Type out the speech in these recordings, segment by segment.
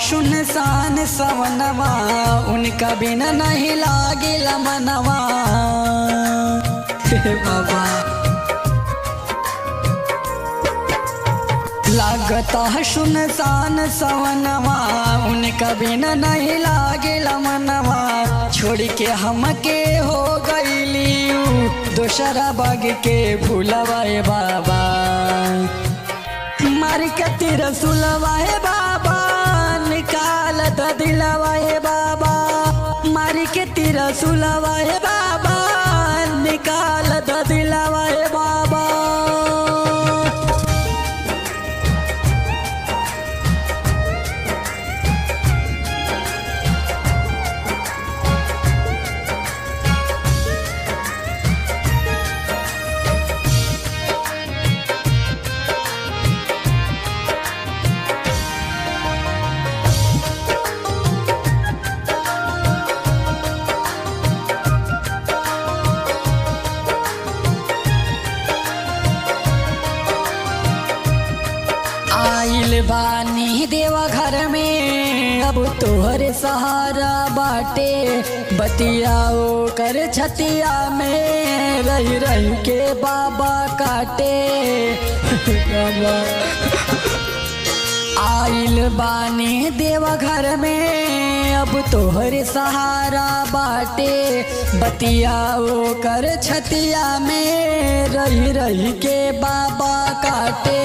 सुनसान सवनवा उनका बिना नहीं लागेला मनवा। हे बाबा लागता सुनसान सवनवा उनका बिना नहीं लागेला मनवा। छोड़ के हमके हो गईली दोसरा बाग के भूलवा ए बाबा। मार के तेरा सुलवा है बाबा निकाल द दिलवा है बाबा। मार के तेरा सुलवा है बाबा निकाल द दिलवा है बाबा। आइल बानी देवा घर में अब तोहरे सहारा बाटे। बतियाओ कर छतिया में रही रही के बाबा काटे। बाबा आइल बानी देवा घर में अब तोहरे सहारा बाटे। बतियाओ कर छतिया में रही रही के बाबा काटे।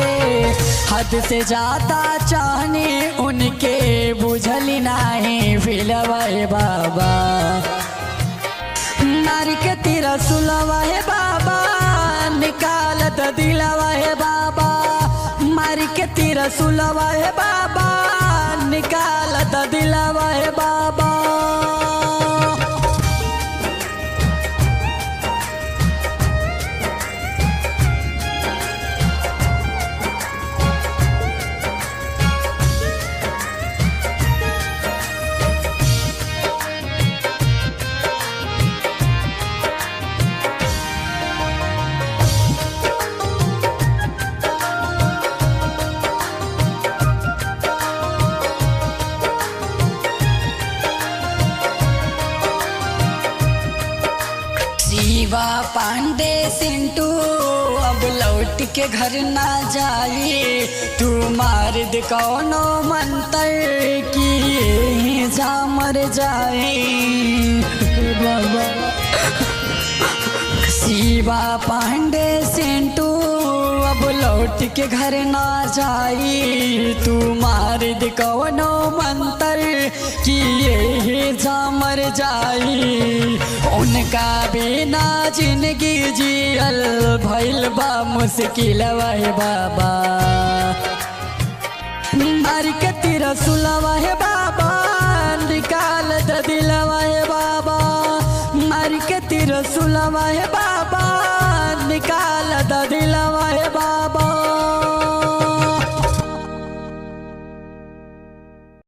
हद से ज्यादा चाहने उनके बुझली नहीं फिलवा है बाबा। मार के तेरा सुलवा है बाबा निकाल द दिलवा है बाबा। मार के तेरा सुलवा है बाबा निकाल द दिलवा है बाबा। शिवा पांडे सिंटू अब लौट के घर ना जाई। तू मार दे कौनो मंत्र की जा मर जाई। बाबा शिवा पांडे सिंटू अब लौट के घर ना जाई। तू मार दे कौनो मंत्र कि ये जा मर जाई। उनका बिना जिंदगी जियल भइल बा मुश्किल है बाबा। मार के तेरा सुलवा है बाबा निकाल द दिलवा है बाबा। मार के तेरा सुलवा है बाबा।